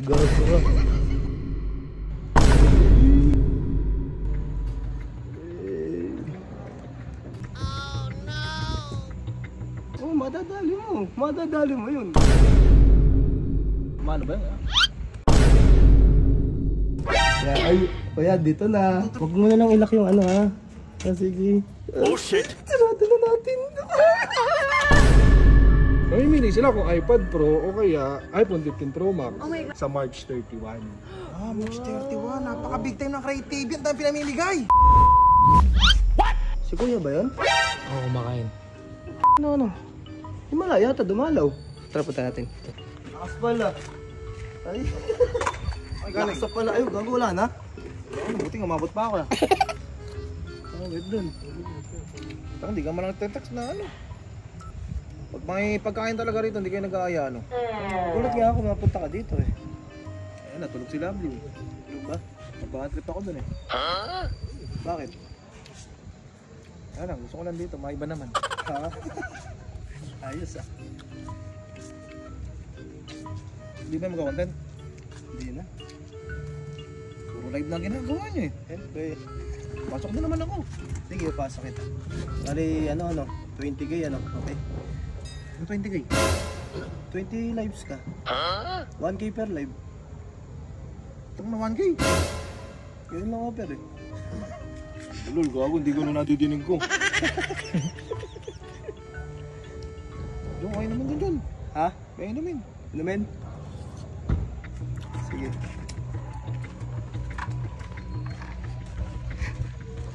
Gago ka. Oh, madadali mo yun. Mano ba yun? Ay, kuya, dito na. Huwag mo na lang ilak yung ano ha. Sige. Oh shit! Sarado na natin. Mamimili sila kung iPad Pro o kaya iPhone 15 Pro Max sa March 31. Ah, March 31. Napaka-big time ng Create TV. Ang dami pinamimigay. Si kuya ba yun? Oo, kumakain. Ano? Himala yata, dumalaw. Tara, punta natin. Lakas pala. Ay. Lakas pala. Ay, gago, wala na. Buti nga, mabot pa ako. Wait dun. Hindi ka man nag-text na ano. Pag may pagkain talaga rito, hindi kayo nag-aaya, no? Gulat nga ako, mapunta ka dito eh. Ayun, natulog si Lovely. Tulog ba? Magbahantrip ako dun eh. Ha? Bakit? Alam, gusto ko lang dito, maiba naman. Ha? Ayos ah. Hindi ba mag-content? Hindi na. Puro live na ginagawa niyo eh. Siyempre. Pasok din naman ako. Sige, pasok kita. Bali, ano, 20k ano, okay. Yung 20k? 20 lives ka. 1k per live. Itong na 1k? Yun lang ako per eh. Lul, gago, hindi ko na natidinig ko. Yung kayo naman dun. Ha? Kayo naman. Inumin? Sige.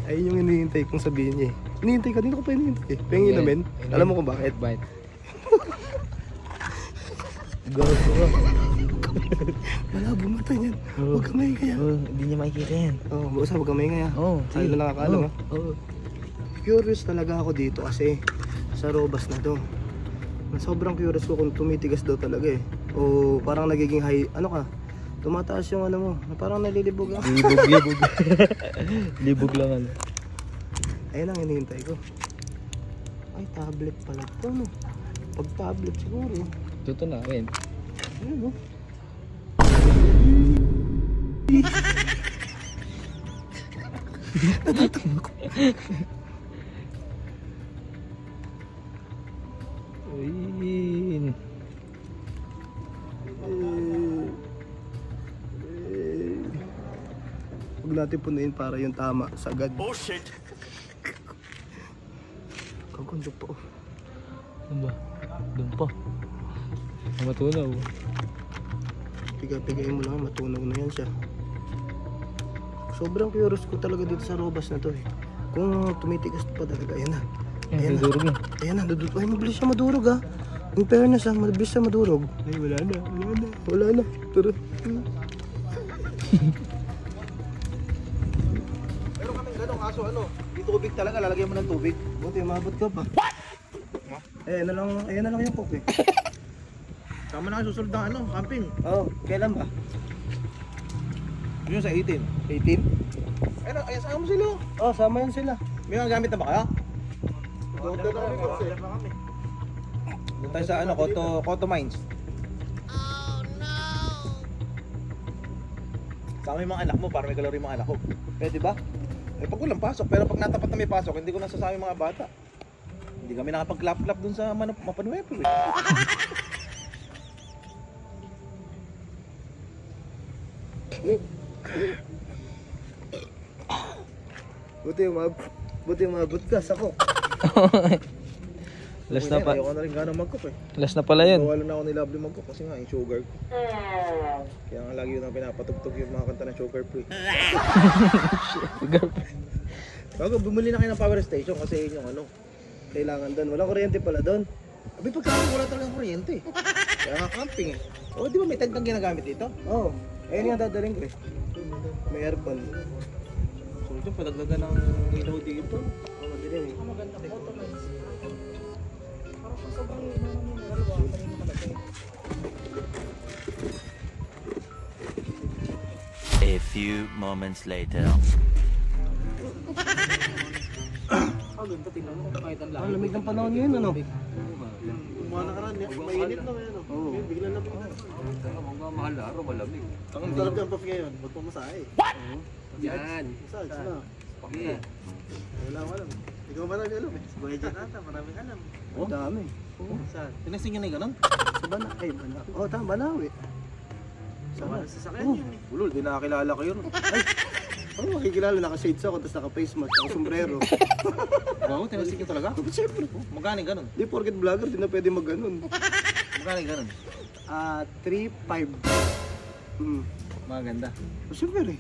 Ayun yung hinihintay kong sabihin niya eh. Hinihintay ka, dito ko pa hinihintay eh. Pengin inumin? Alam mo kung bakit? Bite. Gago ka. Malabo mata niyan. Huwag ka maingay ha. Hindi niya makikita yan. Oo, basta huwag ka maingay ha. Oo. Tayo na nakakaalam ha. Oo. Curious talaga ako dito kasi sa robas na to. Sobrang curious ko kung tumitigas daw talaga eh. O parang nagiging high, ano ka? Tumataas yung ano mo, parang nalilibog lang. Libog. Libog lang ano. Ayun ang hinihintay ko. Ay, tablet pala ito no. Pag tablet siguro. Ito na rin. Ayun no. Uy. Huwag natin punuin para yung tama, sagad. Oh shit! Kagundo po. Ano ba? Doon pa. Matunaw. Pigay mo lang, matunaw na yan siya. Sobrang curious ko talaga dito sa robas na to eh. Kung tumitigas pa talaga, ayan na. Ayan na. Dudurog na. Ayan na, dudurog. Ay, mabilis siya madurog ha. In fairness ha, mabilis siya madurog. Ay, wala na. Tara. Pero kaming ganong kaso ano, di tubig talaga, lalagyan mo ng tubig. Buti, mabot ka pa. What? Ayan na lang yung cook eh. Tama na kayo susunod ng ano, camping. Oh, kailan ba? Yun sa 18. 18? Ayan, saan mo sila? Oh, sama yan sila. May mga gamit na ba kayo? Doon na kami. Doon tayo sa ano, Koto Mines. Oh no! Sama yung mga anak mo, para may kalori yung mga anak ko. Pwede ba? Eh pag walang pasok, pero pag natapat na may pasok, hindi ko nasasama yung mga bata. Hindi kami nakapag-clap-clap dun sa Mapanuepo eh. Buti umabot ka sa cook. Last na pa. Ayoko na rin gano'ng mag-cook eh. Last na pala yun. Wala na ako ni Lovely mag-cook kasi nga yung sugar ko. Kaya nga lagi yun ang pinapatugtog yung mga kanta ng sugar free. Sugar. Bago bumili na kayo ng power station kasi yun yung ano. Kailangan doon. Walang kuryente pala doon. Abi pagkakaroon wala talagang kuryente. Kaya nga camping eh. O di ba may tent kang ginagamit dito? Oo. Ayun nga dadaling ko eh. May aircon. So ito padagdagan ng ilaw dito. Oo, madilim eh. A few moments later. Ang lamig ng panahon ngayon ano? Mga nakaraan, mainit na yan. Oo. Bigla na bigla. Mahal na araw, malamig. Ang sarap yung puff ngayon. Ba't pa masahe? Yan. Massage na. Okay. Wala ko alam. Ikaw marami alam eh. Si Kuya Jan ata, maraming alam. Ang dami. Saan? Pinasing nyo na yung ganun? Sa Banaw. Ay, Banaw. Oo, tama, Banawi. Sama sa sasakyan yun eh. Ulol, di nakakilala ko yun. Ay, oh, makikilala, naka-shades ako, tapos naka-face mask, ako sombrero. Wow, tinasig ka talaga? Siyempre po. Magkano yung ganun? Di porket vlogger, di na pwede mag-ganon. Magkano yung ganun? 3.5. Maganda. Siyempre.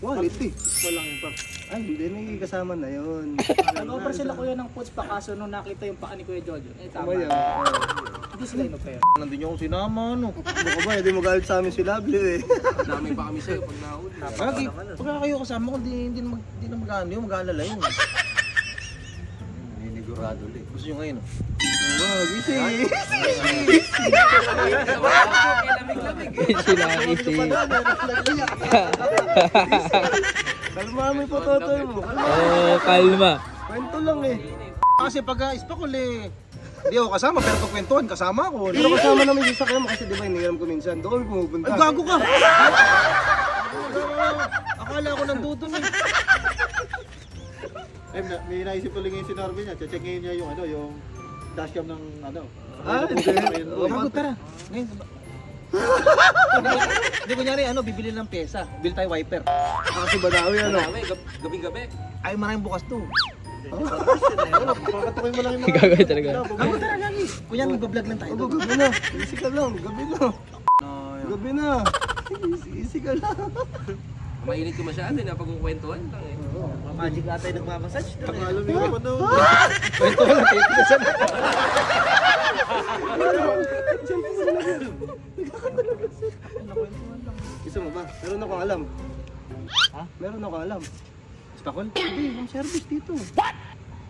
Quality. Walang yung puff. Ay, hindi, may kasama na yun. Nag-offer sila kuya ng foods pa kaso nung nakita yung paa ni Kuya Jojo. Eh tama. Kumaya. Hindi sila in-offer. Nandun yung akong sinama, ano? Ano ka ba, hindi mo galit sa amin si Lovely eh. Dami pa kami sa'yo pag nahuli. Pagka kayo kasama ko, hindi na mag-ano yun, mag-aalala yun. Ninigurado ulit. Gusto nyo ngayon, Wag, easy. Sila isi. Kalma mo yung pototoy mo. Oh, kalma. Kwento lang eh. Kasi pagka ispakol eh, hindi ako kasama, pero pag kwentuhan, kasama ako. Pero kasama namin yung sasakyan mo kasi di ba iniram ko minsan. Doon pumupunta. Ay, gago ka! Akala ko nandito eh. Ay, may naisip ulit ngayon si Norvin niya. Check-in niya yung ano, yung dashcam ng ano. Ah, hindi. Gago, tara. Ngayon, hindi kunyari, ano, bibili ng pyesa. Bili tayo wiper. Kasi Banawi ano. Gabi-gabi. Ay, maraming bukas to. Pakatukoy mo lang yung mga... Gagawin talaga. Gago, tara lagi. Kunyari, magbablog lang tayo. Ano, gabi na. Easy ka lang. Gabi na. Gabi na. Easy ka lang. Mainit ko masyado, napag-kwentuhan lang eh. Mga magic ata yung nagmamassage. Alam mo yung ano. Kwentuhan lang, titigasan. Isa mo ba? Meron akong alam. Ha? Meron akong alam. Spakol? Hindi, home service dito.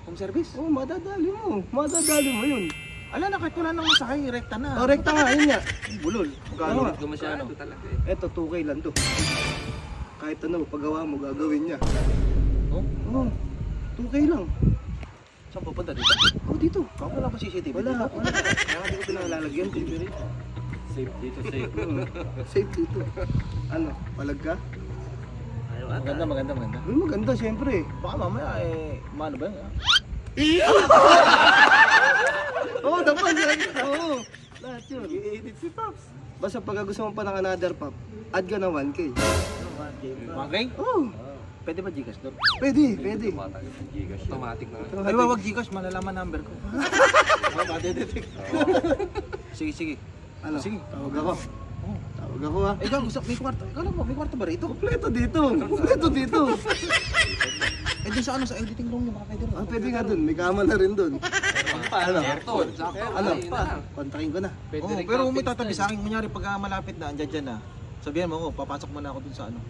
Home service? Oo, madadali mo. Madadali mo yun. Ala na, kahit wala nang masakay, rekta na. Oh, rekta nga, yun nga. Bulol. Magkano nga? Ko masyado talaga eh. Eto, 2K lang to. Kahit ano, paggawa mo, gagawin niya. Oh? Oo, 2K lang. Saan pupunta dito? Oo, dito. Bakit wala pa CCTV Wala, dito? wala. Kaya hindi ko pinalalagyan. Delivery. Safe dito, safe. Safe dito. Ano, palag ka? Maganda, maganda, maganda. Maganda, syempre. Baka mamaya eh, maano ba yun? Oo, dapat yan. Oo. Lahat yun. I-edit si Pops. Basta pag gusto mo pa ng another Pop, add ka na 1K. Okay? Oo. Pwede ba Gcash doon? Pwede, pwede. Automatic na. Ay, wag Gcash, malalaman number ko. Madedetect. Sige, sige. Ano? Sige. Tawag ako. Tawag ako ha. Eh, gago, may kwarto. Ikaw lang mo, may kwarto ba rito? Kompleto dito. Kompleto dito. Eh, dun sa ano, sa editing room niya, baka pwede rin. Ah, pwede nga dun. May kama na rin dun. Ano? Airton, sakto. Ano? Ayun na lang. Kontakin ko na. Oo, pero kung may tatabi sa akin, kunyari pag malapit na, andyan dyan na. Sabihan mo ako, papasok muna ako dun sa ano.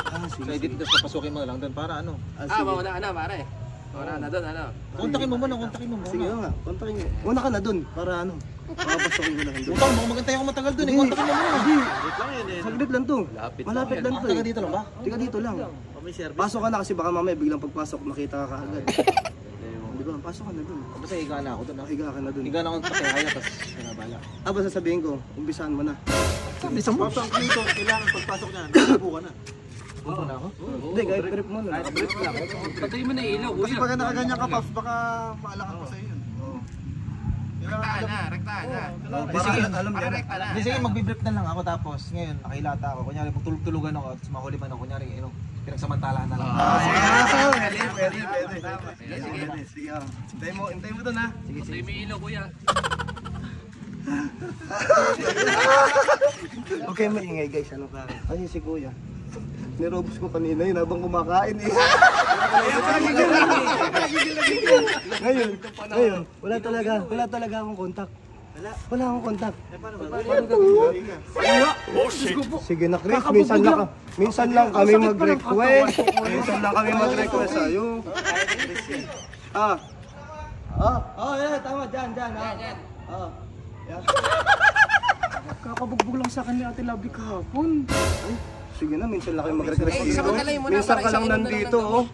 Ah, Sa sige. edit, tapos papasukin mo na lang dun para ano. Sige. Mauna ka na, pare. Mauna ka na doon, ano. Kontakin mo muna, kontakin mo Sige muna. nga. Kontakin ko. Una ka na dun. Para ano. Papasokin ko na dun. Utang, baka magantay ako matagal dun eh. Hindi. Kontakin mo muna. Hindi. Saglit lang to. Malapit lang to. Taga dito lang ba? Tiga dito lang. Pasok ka na kasi baka mamaya biglang pagpasok makita ka kaagad. Di ba? Pasok ka na dun. Basta higa na ako dun. Higa ka na dun. Higa na akong patihaya, tapos pinabala. Ah, basta sabihin ko, umpisahan mo na. Sabi sa mo. Papang dito, kailangan pagpasok niya. Nakabuka na. Punta na ako. Hindi, kahit trip mo na. Brief lang. Patay mo na yung ilaw, Kasi kuya. pag nakaganyan ka, Pops, baka maalakan pa sa'yo yun. Rektahan na, rektahan na. Di sige, alam niya. Rekta na. di sige, magbibrip na lang ako tapos ngayon nakilata ako. Kunyari, pag tulog-tulugan ako, tapos mahuli man ako, kunyari, pinagsamantalahan na lang. Pwede, pwede, pwede. Sige, sige. Hintay mo dun ha. Patay mo yung ilaw, kuya. Okay, maingay guys. Ano ka? Kasi si Kuya. Nirobos ko kanina yun habang kumakain eh. Ngayon, wala talaga akong kontak. Wala akong kontak. Sige na Chris, minsan lang kami mag-request. Minsan lang kami mag-request sa'yo. Yeah, tama, dyan. Yeah. Kakabugbog lang sa akin ni Ate Lovely kahapon. Ay, sige na, minsan lang kayo mag-request dito. Samantalayin mo na Minsan para ka lang isang inom na lang nandito, ng oh.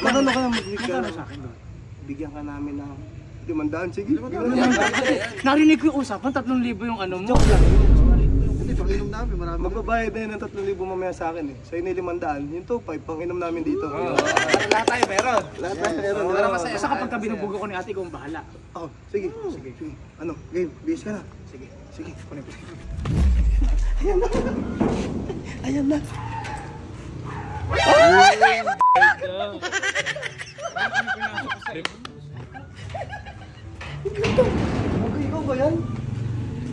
Magkano ka lang mag-request sa akin? Bigyan ka namin ng 500, sige. Narinig ko yung usapan, 3,000 yung ano mo. Joke lang. Hindi, pang-inom namin, marami. Magbabayad na yun ng 3,000 mamaya sa akin eh. Sa'yo na 500, yung 2,500, pang-inom namin dito. Lahat tayo meron. Lahat tayo meron. Basta kapag binubugo ko ni ate ko, bahala. Oh, sige. Ano, game, bihis ka na. Sige, kunin ko. Ayan na. Okay, ikaw ba yan?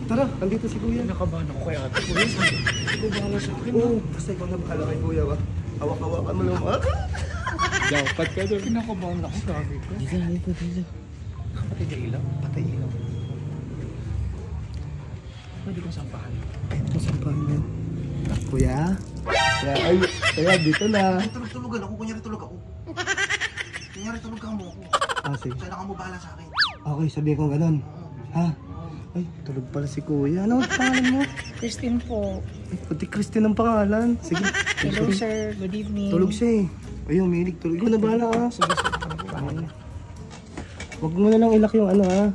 Tara, andito si Kuya. Nakabahan ako kay ate ko. Ikaw bahala sa akin. Oo, basta ikaw na bahala kay Kuya ba? Hawak-hawakan mo lang. Dapat ka doon. Kinakabahan ako, grabe ko. Dito. Patay na ilaw. Patay ilaw. Pwede kong sampahan. Masampahan yan. Kuya? Ay, kaya dito na. Tulog-tulogan ako, kunyari tulog ako. Kunyari tulog ka mo ako. Sige. Kailangan mo bahala sa akin. Okay, sabihin ko ganun. Ha? Ay, tulog pala si Kuya. Ano ang pangalan mo? Christine po. Ay, pati Christine ang pangalan. Sige. Hello sir, good evening. Tulog siya eh. Ay, umilig. Tulog. Ikaw na bahala ha. Sige. Huwag mo na lang ilak yung ano ha.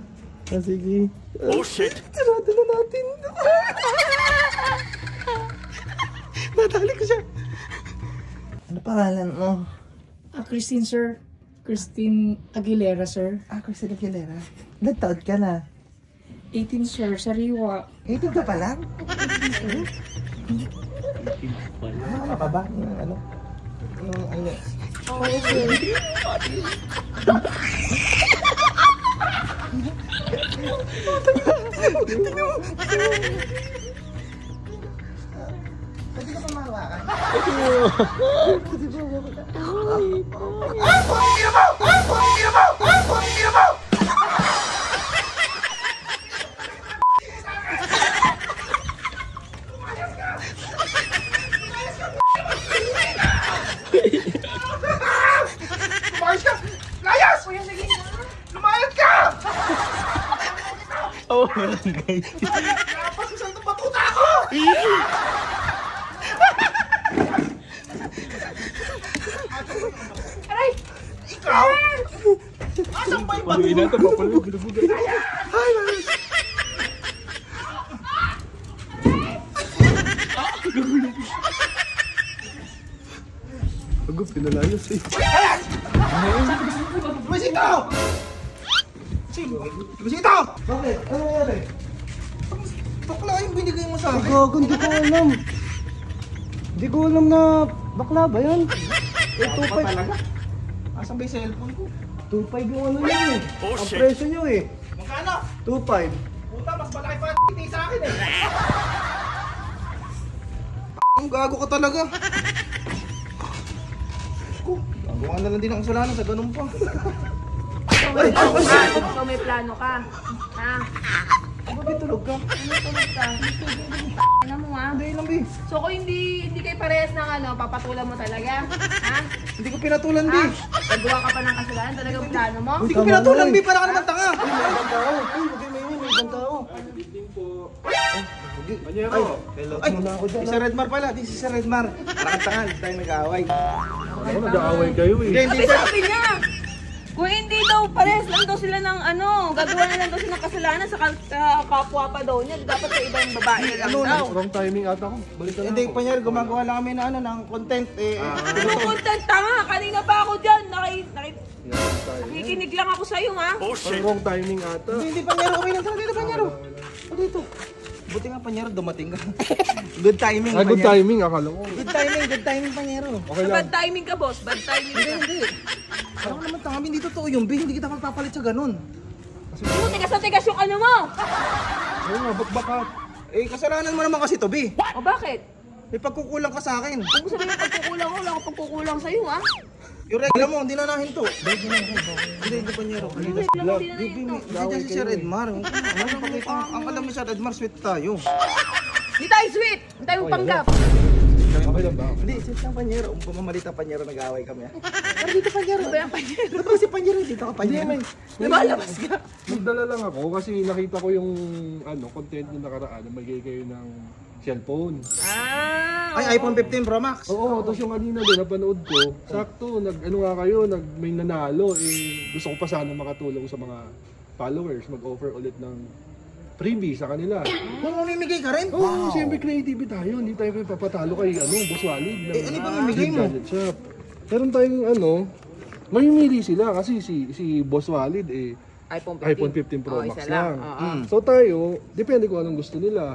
Sige. Oh shit! Sarado na natin. Nadali ko siya. Ano pangalan mo? Christine sir. Christine Aguilera sir. Christina Aguilera. Ilan taon ka na? 18 sir, sariwa. 18 ka pa lang? Ano ka ba? Yung ano? Yung ano? Pwede ka pa mahawakan? Oh, guys. Pag-uwi na ito, papalog. Agad, pinalayas eh. Luisito! Luisito! Bakit? Ano nangyari? Bakla yung binigay mo sa akin. Gago, hindi ko alam. Hindi ko alam na bakla ba yan? Eh, 2.5. Asan ba yung cellphone ko? 2.5 yung ano yun eh. Ang presyo nyo eh. Magkano? 2.5. Puta, mas malaki pa titi sa akin eh. Ang gago ka talaga. Gagawa na lang din ang kasalanan sa ganun pa. Kung may plano ka. Ha? Bakit tulog ka? Ano tulog ka? Ano mo ha? Hindi lang, Bi. So kung hindi kayo parehas ng ano, papatulan mo talaga? Ha? Hindi ko pinatulan, Bi. Ha? Paggawa ka pa ng kasalanan, talagang plano mo? Hindi ko pinatulan, Bi. Para ka naman tanga. Ay, may ibang tao. Ay, huwag kayo maingay, may ibang tao. Panyero. Hello. Ay, Muna ako dyan. si Sir Redmar pala. This is Sir Redmar. Para kang tanga, hindi tayo nag-aaway. Ako, nag-aaway kayo eh. Hindi, Sabi niya! Kung hindi daw parehas lang daw sila ng ano, gagawa na lang daw sila ng kasalanan sa kapwa pa daw niya, dapat sa ibang babae na lang daw. Wrong timing ata ko. Balik ka na Hindi, ako. Panyero, gumagawa lang kami ng, ano, ng content. Ano content tanga? Kanina pa ako dyan, nakikinig lang ako sa'yo ha. Wrong timing ata. Hindi, Panyero, okay lang. Tara dito, Panyero. O dito. Buti nga, Panyero, dumating ka. Good timing, Good Panyero. timing, akala ko. Good timing, Panyero. Okay lang. Bad timing ka boss, bad timing ka. Hindi. Ako naman tanga, hindi totoo yung B. Hindi kita magpapalit sa ganun. Ano, tigas yung ano mo? Oo nga, ba't baka? Eh, kasalanan mo naman kasi to, B. O bakit? May pagkukulang ka sa akin. Kung sabi mo pagkukulang ko, wala akong pagkukulang sa'yo ha. Yung regla mo, hindi na nahinto. Hindi, Panyero. Wait lang, hindi na ito. Kasi dyan si Sir Edmar. Ang alam ni Sir Edmar, sweet tayo. Hindi tayo sweet! Hindi tayo panggap! Okay lang ba? Hindi, sweet lang, Panyero. Pamamalita, Panyero, nag-aaway kami. Pero dito, Panyero. Ano ba yung panyero? Ba't ba si Panyero? Dito ka, Panyero. Lumalabas ka! Nagdala lang ako kasi nakita ko yung content nung nakaraan na magigay kayo ng cellphone. Ay, iPhone 15 Pro Max. Oo, tapos yung kanina din napanood ko, sakto, may nanalo, gusto ko pa sana makatulong sa mga followers, mag-offer ulit ng freebie sa kanila. Kung mamimigay ka rin? Oo, siyempre creative tayo. Hindi tayo papatalo kay Boss Walid. Ano ba mamimigay mo? Gadget Shop. Meron tayong mamimili sila kasi si Boss Walid iPhone 15 Pro Max lang. So tayo, depende kung anong gusto nila.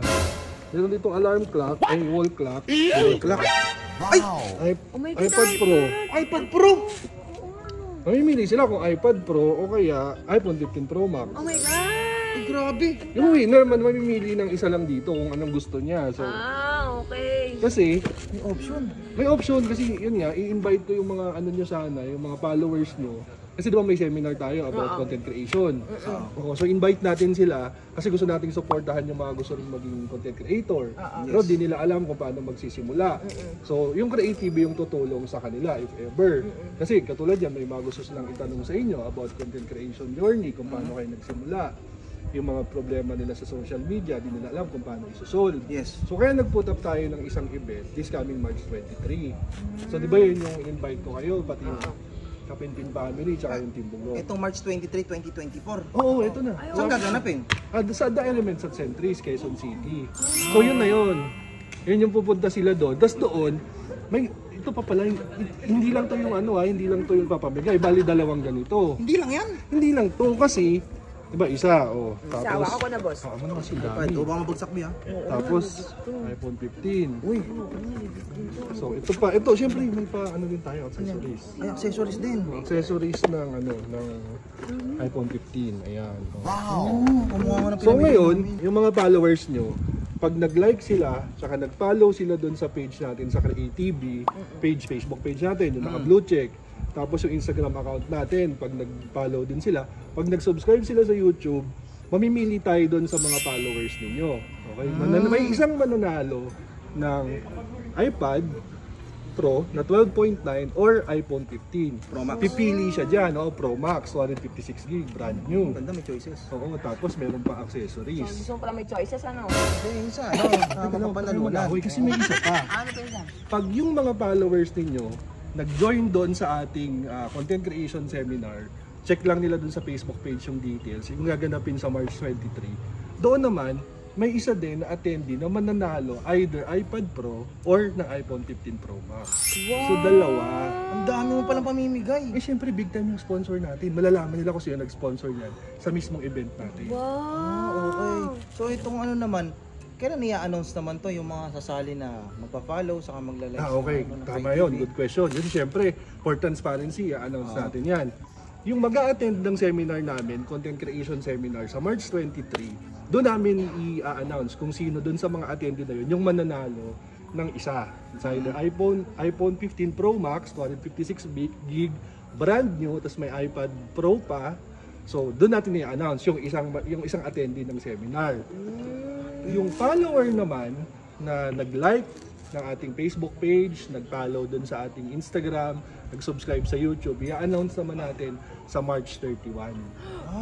Meron ditong alarm clock, wall clock. Wall clock? iPad Pro. iPad Pro! Mamimili sila kung iPad Pro o kaya iPhone 15 Pro Max. Oh my God! Ay, grabe! Yung winner man mamimili ng isa lang dito kung anong gusto niya. So, Okay. kasi May option. may option kasi yun nga, i-invite ko yung mga nyo sana, yung mga followers nyo. Kasi di ba may seminar tayo about content creation. So invite natin sila kasi gusto nating supportahan yung mga gusto rin maging content creator. Pero di nila alam kung paano magsisimula. So yung creative yung tutulong sa kanila if ever. Kasi katulad yan, may mga gusto silang itanong sa inyo about content creation journey, kung paano kayo nagsimula. Yung mga problema nila sa social media, di nila alam kung paano isosolve. Yes. So kaya nag-put up tayo ng isang event this coming March 23. So di ba yun yung invite ko kayo, pati yung Kapinpin family, tsaka yung Team Bugok. Itong March 23, 2024. Oo, ito na. Saan gaganapin? Sa The Elements at Centris, Quezon City. So yun na yun. Yun yung pupunta sila doon. Tapos doon, may ito pa pala, hindi lang to yung hindi lang to yung papamigay. Bali dalawang ganito. Hindi lang yan. Hindi lang to kasi, diba isa, Sawa ako na, boss. Ano kasi Ay, dami. o baka mabagsak mo yan. Tapos, iPhone 15. Uy, So ito syempre may pa din tayo, accessories. ay accessories din. Accessories ng ng iPhone 15. Ayan. Kumuha mo ng So ngayon, yung mga followers nyo, pag nag-like sila, tsaka nag-follow sila doon sa page natin sa CreateTV, Facebook page natin, yung naka-blue check, tapos yung Instagram account natin, pag nag-follow din sila, pag nag-subscribe sila sa YouTube, mamimili tayo doon sa mga followers ninyo. Okay? May isang mananalo ng iPad Pro na 12.9 or iPhone 15 Pro Max. Pipili siya dyan, Pro Max, 156 gig, brand new. Ganda, may choices. Oo, tapos meron pa accessories. Gusto mo pala may choices, ano? Yung isa, nakakapanalunan. Kasi may isa pa. Ano pa isa? Pag yung mga followers ninyo nag-join doon sa ating content creation seminar, check lang nila doon sa Facebook page yung details, yung gaganapin sa March 23. Doon naman, may isa din na attendee na mananalo either iPad Pro or ng iPhone 15 Pro Max. So dalawa. Ang dami mo palang pamimigay. Syempre big time yung sponsor natin. Malalaman nila kung sino nag-sponsor yan sa mismong event natin. Okay. So itong naman, kailan i-announce naman to yung mga sasali na magpa-follow saka magla-like? Okay. Tama yun. Good question. Yun syempre, for transparency, i-announce natin yan. Yung mag-a-attend ng seminar namin, content creation seminar sa March 23, doon namin i-announce kung sino doon sa mga attendee na yun yung mananalo ng isa. It's either iPhone 15 Pro Max, 256 gig, brand new, tapos may iPad Pro pa. So doon natin i-announce yung isang attendee ng seminar. Yung follower naman na nag-like ng ating Facebook page, nag-follow doon sa ating Instagram, nag-subscribe sa YouTube, i-announce naman natin sa March 31.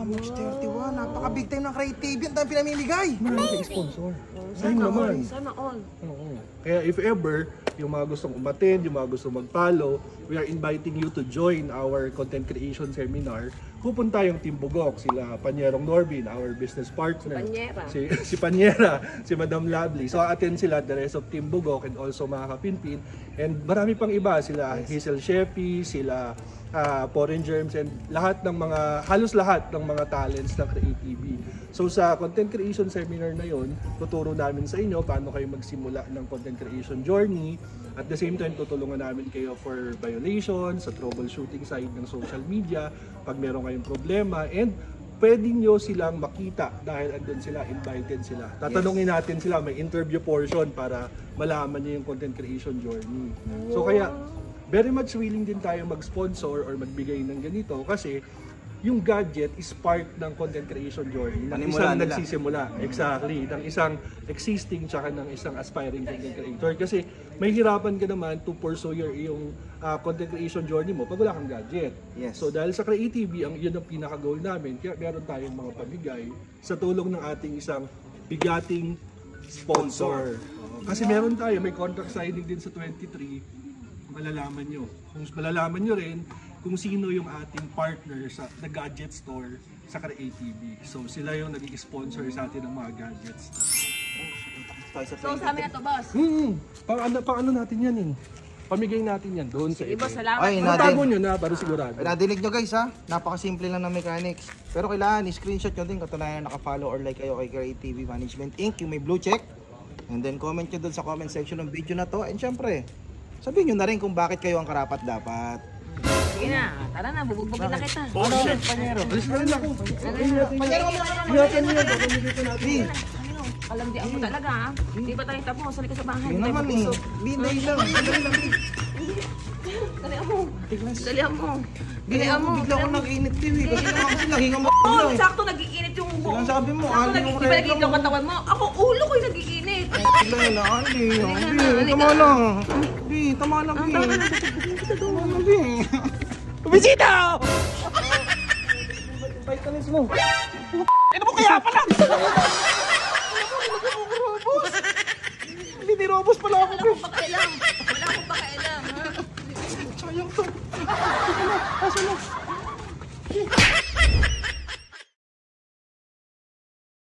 March 31. Napaka-big time ng CreateTV. Ang dami pinamimigay. Marami tayong sponsor. Same naman. Sana all. Oo. Kaya if ever, yung mga gustong umattend, yung mga gustong mag-follow, we are inviting you to join our content creation seminar. Pupunta yung Team Bugok, sila Panyerong Norbin, our business partner. Panyera. Si Panyera, si Madam Lovely. So attend sila, the rest of Team Bugok and also mga Kapinpin. And marami pang iba, sila Hazel Sheppy, sila Foreign Germs, and halos lahat ng mga talents ng CreateTV. So sa content creation seminar na yon, tuturo namin sa inyo paano kayo magsimula ng content creation journey. At the same time, tutulungan namin kayo for violations, sa troubleshooting side ng social media, pag meron kayong problema, and pwede nyo silang makita dahil andun sila, invited sila. Tatanungin natin sila, may interview portion para malaman nyo yung content creation journey. So kaya, very much willing din tayo mag-sponsor or magbigay ng ganito kasi yung gadget is part ng content creation journey ng isang nagsisimula. Exactly. Ng isang existing tsaka ng isang aspiring content creator. Kasi may hirapan ka naman to pursue yung content creation journey mo pag wala kang gadget. Yes. So dahil sa CreateTV, yun ang pinaka-goal namin. Kaya meron tayong mga pamigay sa tulong ng ating isang bigating sponsor. Kasi meron tayo, may contract signing din sa 23. Malalaman nyo. Kung malalaman nyo rin kung sino yung ating partner sa The Gadget Store sa ATV. So sila yung naging sponsor sa atin ng mga gadgets. So sa amin na to, boss. Pang ano natin yan eh. Pamigay natin yan doon sa Sige, boss, event. salamat. Ay, Tago nyo na para sigurado. Nadinig nyo guys ha, napakasimple lang ng mechanics. Pero kailangan i-screenshot nyo din katunayan naka-follow or like kayo kay Create TV Management Inc. Yung may blue check. And then comment nyo dun sa comment section ng video na to. And syempre, sabihin nyo na rin kung bakit kayo ang karapat dapat. Sige na, tara na, bubugbugin na kita. Oh shit, panyero. Alis na rin ako. Panyero mo na naman. Kalandian mo talaga, ha? Hindi ba tayo tapos? Sali ka sa bahay. Yun naman eh. Binday lang. Dalihan mo. Dalihan mo. Dalihan mo. Bigla ako nag-init TV. Kasi naman kasi nahinga mo. Oo, sakto nag-iinit yung buhok. Ang sabi mo, Sakto ali mo di ba nag-iinit yung katawan mo? Ako, ulo ko yung nag-iinit. Bigla yun na, Ali. Tama na. Bi, tama na, Bi. Tama na, Bi. Bisita! Vitamins mo. Ano mo kaya pala? Hindi robos pala ako. Wala akong pakailam. Wala akong pakailam, ha? Sayang to. Asa na?